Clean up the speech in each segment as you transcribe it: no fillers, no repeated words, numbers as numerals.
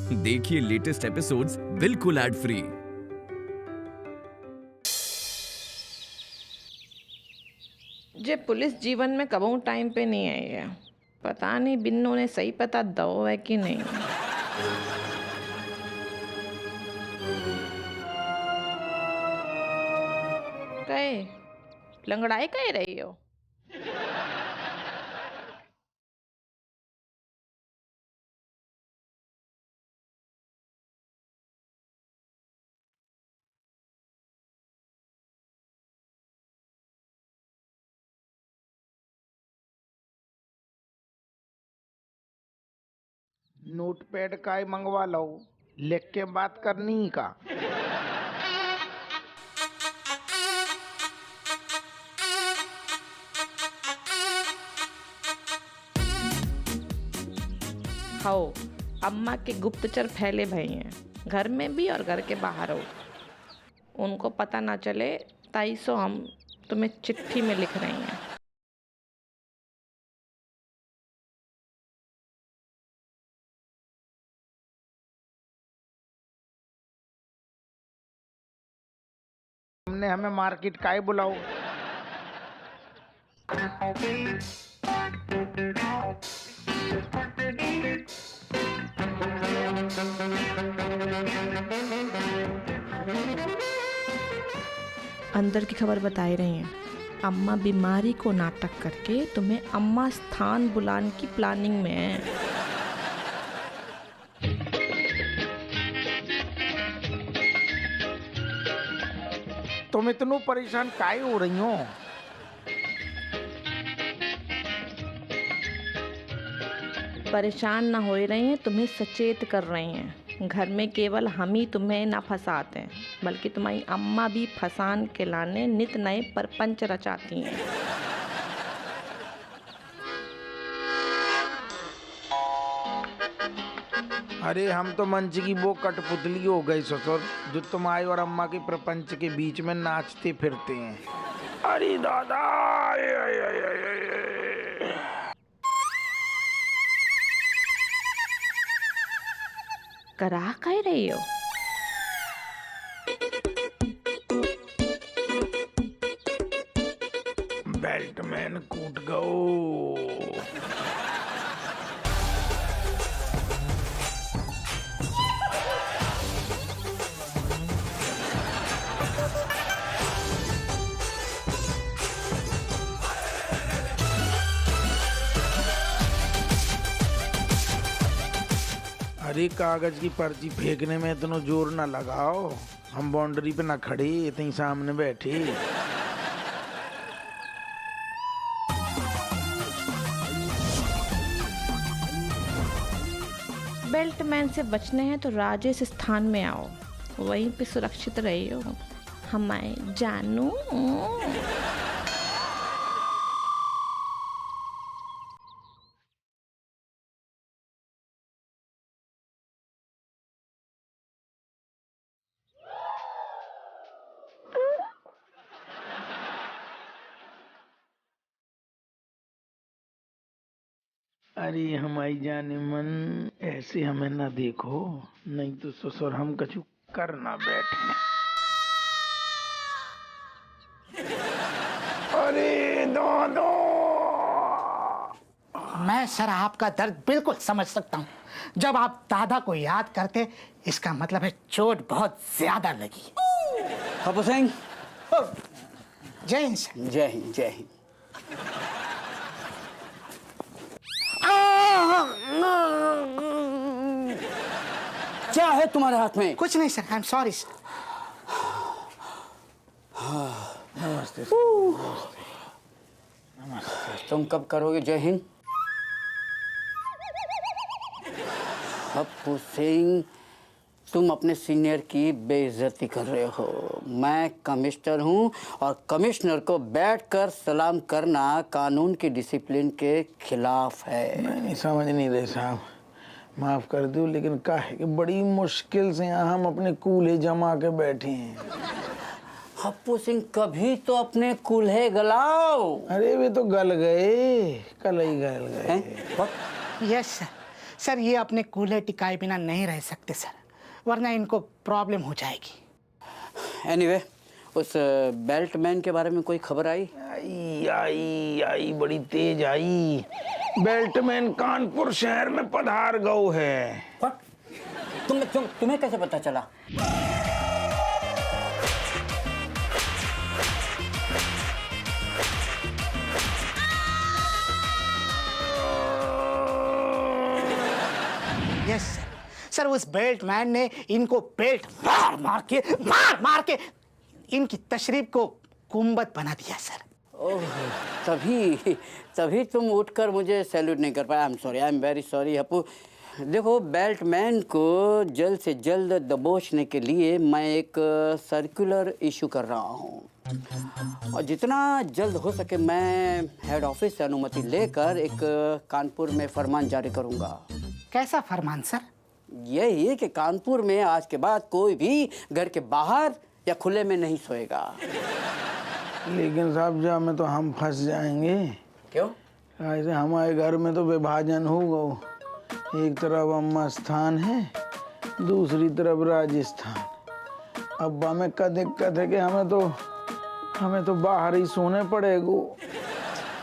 देखिए latest episodes बिल्कुल ad free. जे police जीवन में कबहू टाइम पे नहीं आई है। पता नहीं बिन्नों ने सही पता दो है कि नहीं। कहे लंगड़ाई कह रही हो? नोटपैड का ही मंगवा लो, लिख के बात करनी का। हो अम्मा के गुप्तचर फैले भई हैं, घर में भी और घर के बाहर हो। उनको पता ना चले ताई सो हम तुम्हें चिट्ठी में लिख रही हैं। हमने हमें मार्केट का ही बुलाओ। अंदर की खबर बता ही रही हैं। अम्मा बीमारी को नाटक करके तुम्हें अम्मा स्थान बुलाने की प्लानिंग में है। तुम इतनों परेशान काहे हो रही हो? परेशान ना हो रही हैं, तुम्हें सचेत कर रही हैं। घर में केवल हम ही तुम्हें ना फंसाते हैं, बल्कि तुम्हारी अम्मा भी फसान के लाने नित नए परपंच रचाती हैं। अरे हम तो मंच की वो कठपुतली हो गई ससुर, जो तुम्हारी और अम्मा के प्रपंच के बीच में नाचते फिरते हैं। अरे दादा, करा कह रही हो? बेल्टमैन कूट गओ। अरे कागज की पर्ची फेंकने में इतना जोर ना लगाओ। हम बाउंड्री पे ना खड़े, इतनी सामने बैठे। बेल्टमैन से बचने हैं तो राजेश स्थान में आओ, वहीं पे सुरक्षित रही हो हमारे जानू। अरे हमारी जाने मन, ऐसे हमें ना देखो, नहीं तो ससुर हम कछु कर ना बैठे। अरे दो मैं सर आपका दर्द बिल्कुल समझ सकता हूँ। जब आप दादा को याद करते, इसका मतलब है चोट बहुत ज्यादा लगी। हपू सिंह, जय हिंद सर। जय हिंद जय हिंद। क्या है तुम्हारे हाथ में? कुछ नहीं sir, I am sorry sir. नमस्ते नमस्ते। तुम कब करोगे जय हिंद? हप्पू सिंह, तुम अपने सीनियर की बेइज्जती कर रहे हो। मैं कमिश्नर हूँ और कमिश्नर को बैठकर सलाम करना कानून की डिसिप्लिन के खिलाफ है। मैं नहीं समझ नहीं रहे साहब, माफ कर दो, लेकिन क्या है कि बड़ी मुश्किल से यहाँ हम अपने कूल्हे जमा के बैठे हैं। हप्पू सिंह, कभी तो अपने कूल्हे गलाओ। अरे वे तो गल गए, कल ही गल गए। हैं? यस सर, सर ये अपने कूल्हे टिकाए बिना नहीं रह सकते सर, वरना इनको प्रॉब्लम हो जाएगी। एनीवे, उस बेल्टमैन के बारे में कोई खबर आई? आई बड़ी तेज आई। बेल्टमैन कानपुर शहर में पधार गओ है। तुम्हें कैसे पता चला? यस सर, सर उस बेल्ट मैन ने इनको बेल्ट मार मार के इनकी तशरीफ को गुंबद बना दिया सर। ओह, तभी तुम उठकर मुझे सैल्यूट नहीं कर पाया। I am very sorry Happu. देखो, बेल्टमैन को जल्द से जल्द दबोचने के लिए मैं एक सर्कुलर इशू कर रहा हूँ, और जितना जल्द हो सके मैं हेड ऑफिस से अनुमति लेकर एक कानपुर में फरमान जारी करूँगा। कैसा फरमान सर? यही है कि कानपुर में आज के बाद कोई भी घर के बाहर या खुले में नहीं सोएगा। लेकिन साहब जा में तो हम फंस जाएंगे। क्यों? ऐसे हमारे घर में तो विभाजन हो गो। एक तरफ अम्मा स्थान है, दूसरी तरफ राजस्थान। अब्बा में का दिक्कत है कि हमें तो बाहर ही सोने पड़ेगो।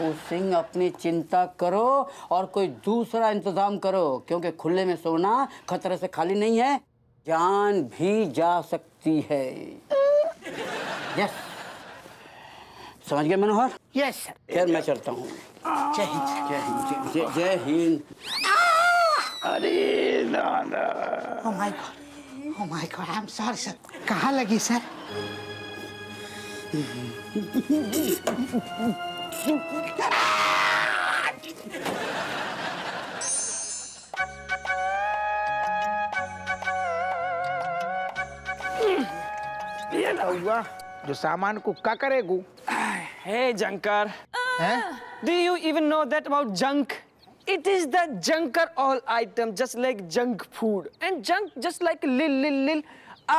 सिंह, अपनी चिंता करो और कोई दूसरा इंतजाम करो, क्योंकि खुले में सोना खतरे से खाली नहीं है, जान भी जा सकती है। यस, समझ गए मनोहर? Yes sir. खैर मैं चलता हूँ। जय हिंद। जय हिंद। जय हिंद। अरे दादा, oh my God, I am sorry sir. कहाँ लगी सर? ये हुआ जो सामान को क्या करेगू? Hey, Jankar. हैं? Do you even know that about junk? It is the junker all item, just like junk food. And junk just like lil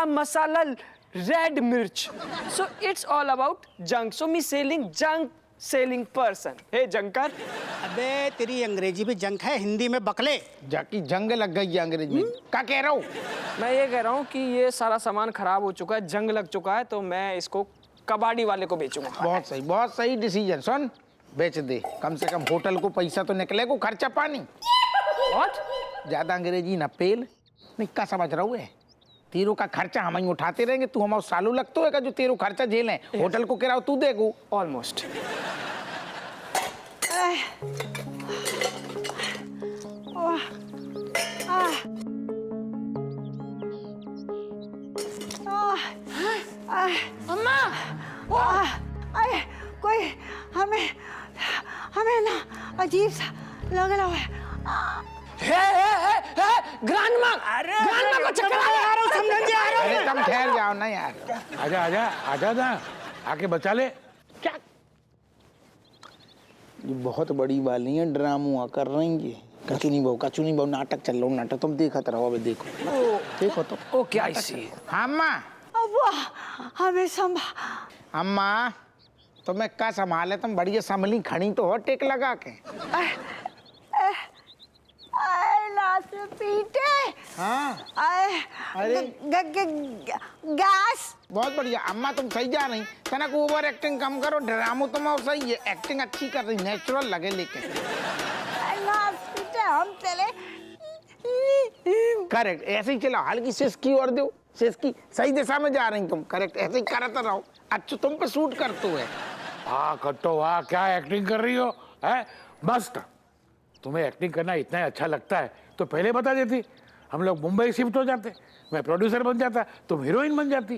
masala red mirch. So it's all about junk. So me selling junk selling person. Hey, Jankar. अबे तेरी अंग्रेजी भी junk है, हिंदी में Bulkley. जाकी जंग लग गई है अंग्रेजी में। क्या कह रहा हूँ? मैं ये कह रहा हूँ कि ये सारा सामान खराब हो चुका है, जंग लग चुका है, तो मैं इसको कबाड़ी वाले को बेचूंगा। बहुत सही डिसीजन। सुन, बेच दे, कम से कम होटल को पैसा तो निकले को, खर्चा पानी। What? ज्यादा अंग्रेजी ना पेल। नहीं, क्या समझ रहा है? तेरो का खर्चा हम ही उठाते रहेंगे, तू हमारा सालू लगतो है का जो तेरो खर्चा झेले। होटल को किराया तू देगो। Almost. अम्मा, कोई हमें ना अजीब सा लग रहा है। ग्रैंडमा को चक्कर आ रहा है। अरे तुम ठहर जाओ ना यार। आजा ना, आके बचा ले। क्या? ये बहुत बड़ी वाली है, ड्रामा कर रही है। कचुनी बहु नाटक चल रहा, नाटक तुम देखते रहो। अभी देखो तो। ओके, आई सी। हाँ अम्मा, हमें अम्मा तुम्हें क्या संभाले? तुम बढ़िया संभली खड़ी तो हो टेक लगा के। पीटे। हाँ, अरे गैस। बहुत बढ़िया अम्मा, तुम सही जा रही। तनक ओवर एक्टिंग कम करो, ड्रामो तुम सही है, एक्टिंग अच्छी कर रही, नेचुरल लगे। लेकिन हम चले करेक्ट, ऐसे ही चलाओ, हल्की सिसकी और दो। सिसकी सही दिशा में जा रही तुम, करेक्ट ऐसे ही करते रहो। अच्छा, तुम पे सूट करते हुए। हाँ कट्टो, वाह क्या एक्टिंग कर रही हो, है मस्त। तुम्हें एक्टिंग करना इतना अच्छा लगता है तो पहले बता देती, हम लोग मुंबई शिफ्ट हो जाते, मैं प्रोड्यूसर बन जाता, तुम हीरोइन बन जाती।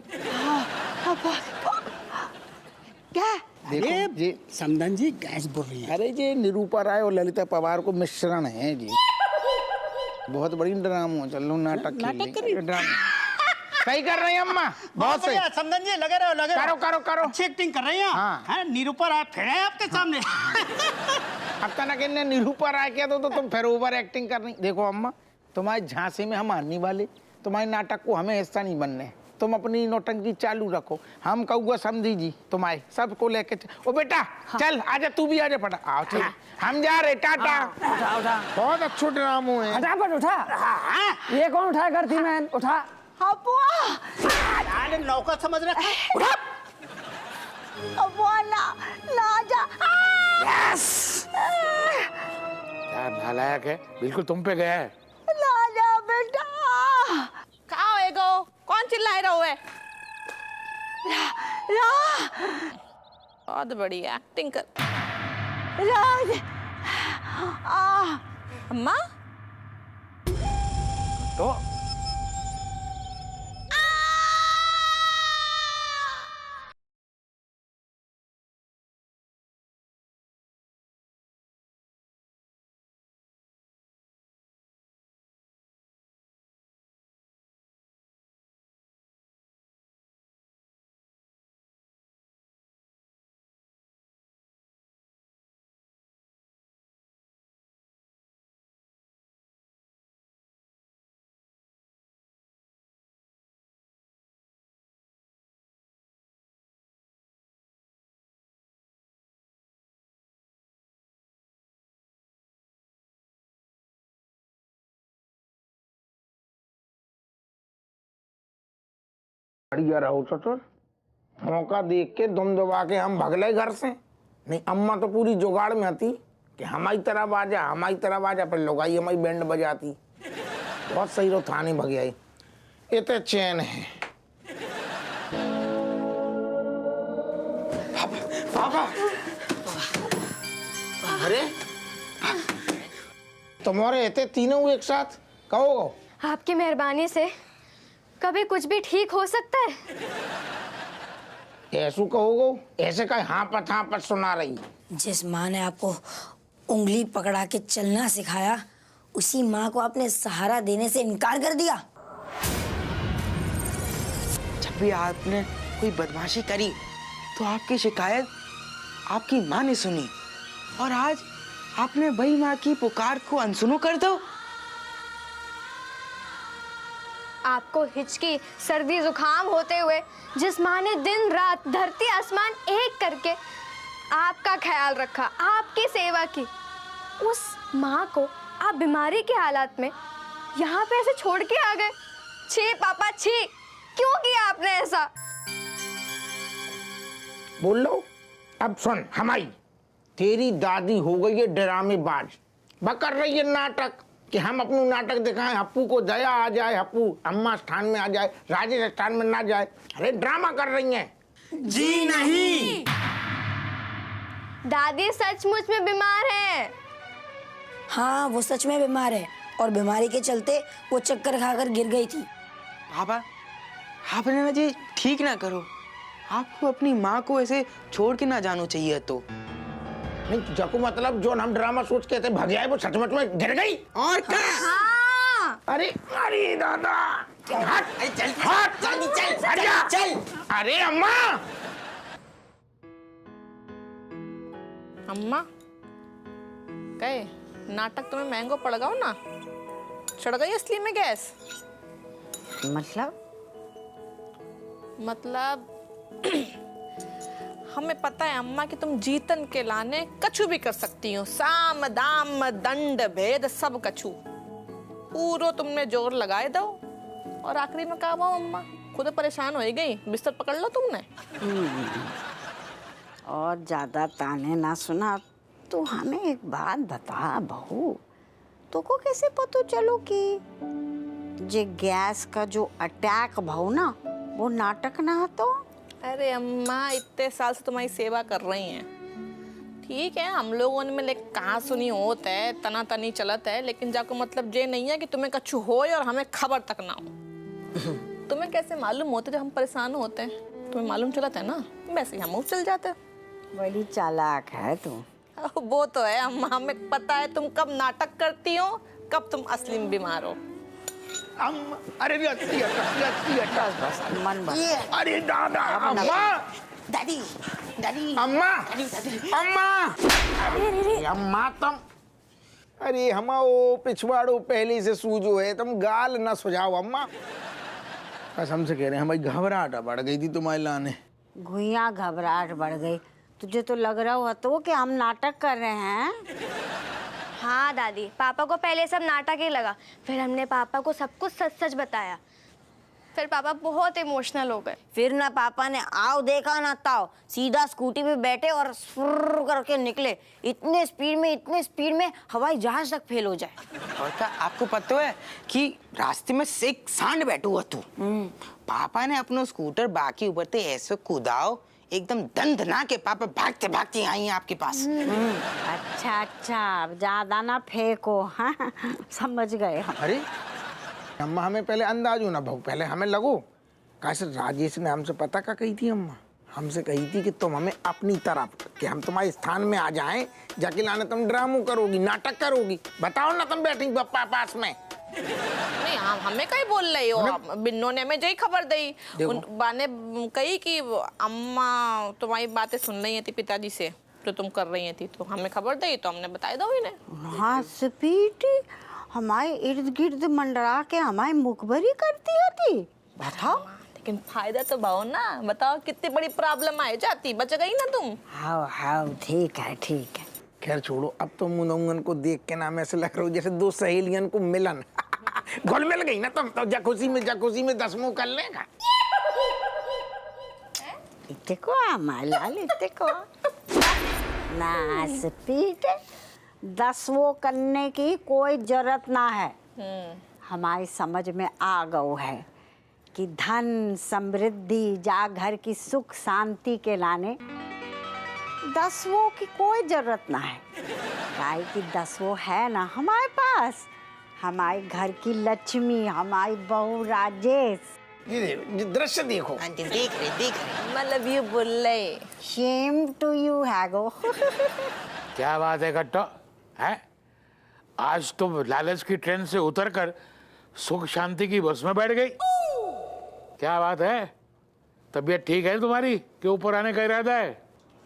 क्या? देखो जी, समधन जी गैस बोल रही है। अरे जी निरूपा राय और ललिता पवार को मिश्रण है जी। बहुत बड़ी ड्रामा चल रहा, नाटक सही कर रही है अम्मा, बहुत सही। समधन जी लगे रहो, करो। अच्छी एक्टिंग कर रही हैं। हाँ। निरूपा राय फिर है आपके सामने। अब तक इन्हें निरूपा राय किया तो तुम फिर ओवर एक्टिंग कर रही। देखो अम्मा, तुम्हारी झांसी में हम आने वाले, तुम्हारे नाटक को हमें हिस्सा नहीं बनने। तुम अपनी नौटंकी चालू रखो, हम कहुआ समझी जी तुम आए सबको लेके ओ बेटा चल आजा, तू भी आजा फटा आओ चल हम जा रहे टाटा। उठा उठा बहुत अच्छो ड्रामो है। फटाफट उठा। ये कौन उठाया करती मैन, उठा। हाँ बुआ, अरे नौकर समझ रहा, उठा। बुआ ना ना जा। क्या नालायक है, बिल्कुल तुम पे गया है। ना जा बेटा। कहाँ होएगो, कौन चिल्लाए रहो है? बहुत बड़ी एक्टिंग कर। राज अम्मा तो बढ़िया रहो ससुर, मौका देख के दुम दबा के हम भगले घर से। नहीं अम्मा तो पूरी जुगाड़ में आती कि हमारी तरफ आ जा, हमारी तरफ आ जा, पर लुगाई हमारी बैंड बजाती। बहुत सही रो थाने भग आई, इतने चैन है। पापा अरे तुम्हारे इतने तीनों एक साथ कहो। आपकी मेहरबानी से कभी कुछ भी ठीक हो सकता है। ऐसू कहोगो, ऐसे का हाँ पत सुना रही। जिस माँ ने आपको उंगली पकड़ा के चलना सिखाया, उसी माँ को आपने सहारा देने से इनकार कर दिया। जब भी आपने कोई बदमाशी करी तो आपकी शिकायत आपकी माँ ने सुनी, और आज आपने वही माँ की पुकार को अनसुनो कर दो। आपको हिचकी, सर्दी, जुकाम होते हुए जिस माँ ने दिन रात धरती आसमान एक करके आपका ख्याल रखा, आपकी सेवा की, उस माँ को आप बीमारी के हालात में यहाँ पे ऐसे छोड़ के आ गए। छी पापा छी, क्यों किया आपने ऐसा? बोल लो। अब सुन हमारी, तेरी दादी हो गई है ड्रामेबाज, बकर रही है नाटक कि हम अपना नाटक दिखाएं, हप्पू को दया आ जाए, हप्पू अम्मा स्थान में आ जाए, राजेश स्थान में ना जाए। अरे ड्रामा कर रही हैं। जी नहीं। दादी सचमुच में बीमार है। हाँ वो सच में बीमार है, और बीमारी के चलते वो चक्कर खाकर गिर गई थी। पापा आपने ना जी ठीक ना करो, आपको अपनी माँ को ऐसे छोड़ के ना जाना चाहिए। तो नहीं जाको मतलब जो हम ड्रामा सोच के थे भग आए, वो सचमुच में गिर गई। और क्या? हाँ। अरे अरे दादा हट, चल हट, जल्दी चल, हट जा। चल। अरे अम्मा अम्मा कहे नाटक तुम्हें महंगो पड़ गया ना, चढ़ गई असली में गैस। मतलब हमें पता है अम्मा कि तुम जीतन के लाने कछु भी कर सकती हो, साम दाम दंड भेद सब कछु, पूरो तुमने जोर लगाए दो। और आखिरी में कहा वो अम्मा खुद परेशान हो गई, बिस्तर पकड़ लो तुमने। और ज्यादा ताने ना सुना तो हमें एक बात बता बहू, तो को कैसे पता चलो कि जे गैस का जो अटैक भाव ना वो नाटक ना तो? अरे अम्मा इतने साल से तुम्हारी सेवा कर रही हैं, ठीक है हम लोगों ने में कहाँ सुनी होता है, तना तनी चलत है, लेकिन जाको मतलब ये नहीं है कि तुम्हें कछु होए और हमें खबर तक ना हो। तुम्हें कैसे मालूम होता जब हम परेशान होते हैं? तुम्हें मालूम चलता है ना, वैसे ही हम चल जाते। बड़ी चालाक है तू। वो तो है अम्मा, हमें पता है तुम कब नाटक करती हो, कब तुम असली में बीमार हो। अम्मा अरे मन बन। अरे दादा अम्मा दादी दादी अम्मा दादी अम्मा अरे अम्मा तुम, अरे हमाओ पिछवाड़ो पहले से सूजो है, तुम गाल ना सुझाओ अम्मा। कसम से कह रहे हैं भाई, घबराहट बढ़ गई थी तुम्हारे लाने। घुइया घबराहट बढ़ गई। तुझे तो लग रहा हुआ तो कि हम नाटक कर रहे हैं। हाँ दादी, पापा को पहले सब नाटक ही लगा, फिर हमने पापा को सब कुछ सच सच बताया। फिर पापा बहुत इमोशनल हो गए। फिर ना पापा ने आओ देखा ना ताओ, सीधा स्कूटी पे बैठे और फुर्र करके निकले। इतने स्पीड में हवाई जहाज तक फेल हो जाए। और क्या आपको पता है कि रास्ते में से एक सांड बैठा हुआ तू। पापा ने अपना स्कूटर बाकी ऊपर से ऐसे कूदाओ, एकदम दंदना के पापा भागते भागते आई हैं आपके पास। अच्छा, ज्यादा ना फेंको। हाँ समझ गए हम। अरे अम्मा, हमें पहले अंदाज होना भाऊ, पहले हमें लगो कैसे राजेश ने हमसे पता क्या कही थी। अम्मा हमसे कही थी कि तुम हमें अपनी तरफ, कि हम तुम्हारे स्थान में आ जाएं, जाके लाने तुम ड्रामो करोगी, नाटक करोगी। बताओ ना, तुम बैठी पप्पा पास में। नहीं, हमें कहीं बोल रही हो? बिन्नो ने हमें जई खबर दी, बाने कही कि अम्मा तुम्हारी बातें सुन रही थी पिताजी से जो तुम कर रही थी, तो हमें खबर दी, तो हमने बताया दो इन्हें। हाँ स्पीटी, हमारे इर्द गिर्द मंडरा के हमारी मुखबरी करती थी। बताओ। लेकिन फायदा तो भाव ना, बताओ कितनी बड़ी प्रॉब्लम आ जाती, बच गई ना तुम। हाँ ठीक है। खैर छोड़ो, अब तो मुनंगन को देख के नाम ऐसे लग रहा हो जैसे दो सहेलियन को मिलन। घुल मिल गई ना तुम तो, जकुसी में दसमों कर लेगा। इतने को मालाल, इतने को ना स्पीड 10 वो करने की कोई जरूरत ना है। हमारी समझ में आ गओ है कि धन समृद्धि जा घर की सुख शांति के लाने 10 वो की कोई जरूरत ना है। काहे कि 10 वो है ना हमारे पास, हमारे घर की लक्ष्मी, हमारी बहू राजेश। ये दृश्य देखो। आंटी देख रहे। मतलब ये बोल रहे। शेम टू यू हैगो। क्या बात है कट्टो, है? आज तुम लालच की ट्रेन से उतरकर सुख शांति की बस में बैठ गई। क्या बात है? तबीयत ठीक है तुम्हारी कि ऊपर आने का इरादा है?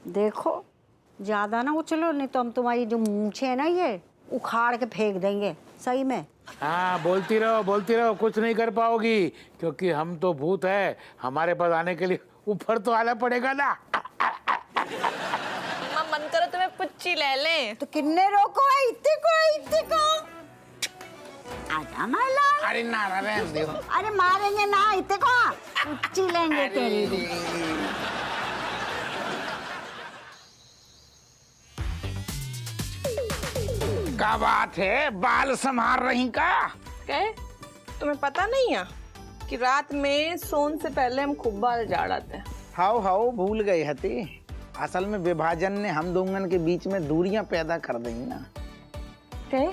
देखो ज्यादा ना उछलो, नहीं तो हम तुम्हारी जो मूछें है ना ये उखाड़ के फेंक देंगे। सही में। हाँ बोलती रहो, कुछ नहीं कर पाओगी, क्योंकि हम तो भूत है, हमारे पास आने के लिए ऊपर तो आना पड़ेगा ना। मन करो तुम्हें पुच्ची ले ले, तो किन्ने रोको है? इतने को आजा माला। अरे ना रहने दो। अरे मारेंगे ना, इतने को पुच्ची लेंगे तेरी। क्या बात है, बाल संभाल रही का? क्या तुम्हें पता नहीं है कि रात में सोने से पहले हम खूब बाल झाड़ते हैं? हाउ भूल गए हते। असल में विभाजन ने हम दोनों के बीच में दूरियां पैदा कर दी ना। क्या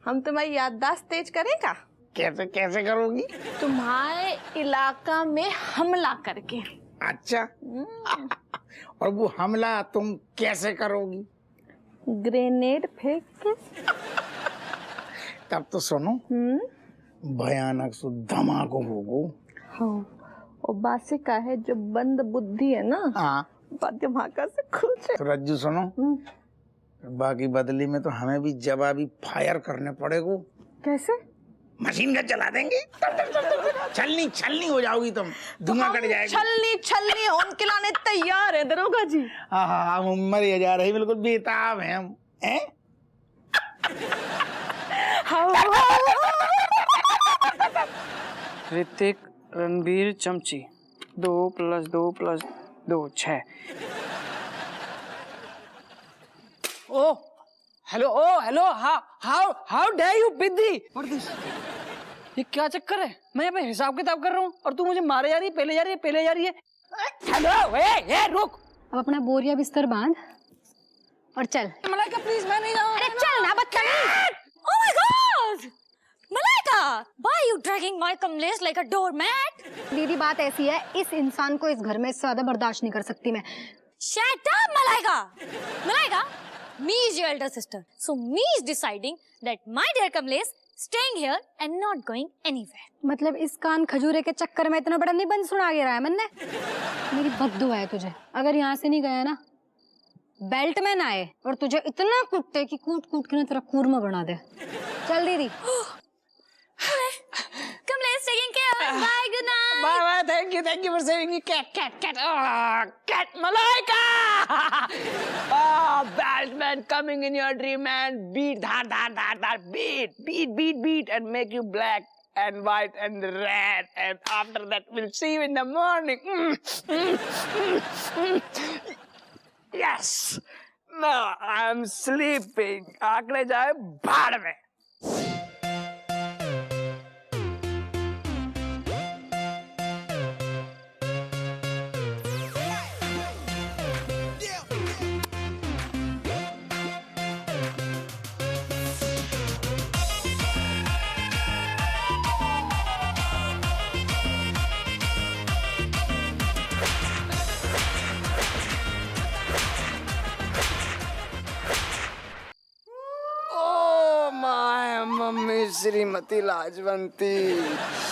हम तुम्हारी याददाश्त तेज करेगा? कैसे करोगी? तुम्हारे इलाका में हमला करके। अच्छा। और वो हमला तुम कैसे करोगी? ग्रेनेड फेंक के। तब तो सुनो, भयानक सो धमाको होगो। हाँ, और बासी का है जो बंद बुद्धि है ना, धमाका से खुश है। तो रज्जू सुनो, बाकी बदली में तो हमें भी जवाबी फायर करने पड़ेगो। कैसे? मशीन गन चला देंगे, छलनी हो जाओगी तुम, धुआं कट जाएगा। छलनी होन के लाने तैयार है दरोगा जी। हाँ हम मरे जा रहे, बिल्कुल बेताब हैं हम। ऋतिक रणबीर चमची 2 + 2 + 2 6। Oh hello, how dare you Biddi? What this? ये क्या चक्कर है? मैं यहाँ पे हिसाब किताब कर रहा हूँ और तू मुझे मारे जा रही है, पहले जा रही है। हेलो, ए रुक। अब अपना बोरिया बिस्तर बांध और चल। मलाइका प्लीज, मैं नहीं जाऊँ। अरे चल ना बदतमीज। Oh my God Malaika, why you dragging my Kamlesh like a doormat? दीदी बात ऐसी है, इस इंसान को इस घर में ज्यादा बर्दाश्त नहीं कर सकती मैं। Shut up Malaika, me is your elder sister, so me is deciding that my dear Kamlesh staying here and not going anywhere. मतलब इस कान खजूरे के चक्कर में इतना बड़ा निबंध सुना के रहा है मन ने। मेरी बद्दुआ है तुझे, अगर यहाँ से नहीं गया ना बेल्ट में ना आए और तुझे इतना कूटते कि कूट के ना तेरा कूरमा बना दे। चल दीदी। Kamlesh taking care. Bye, good night. thank you for saving me. Cat. Oh, cat Malaika. Oh, Batman coming in your dream and beat, beat, and make you black and white and red. And after that, we'll see you in the morning. Yes. No, I'm sleeping. आंकड़े जाए भाड़ में. Mummy Shrimati लाजवंती,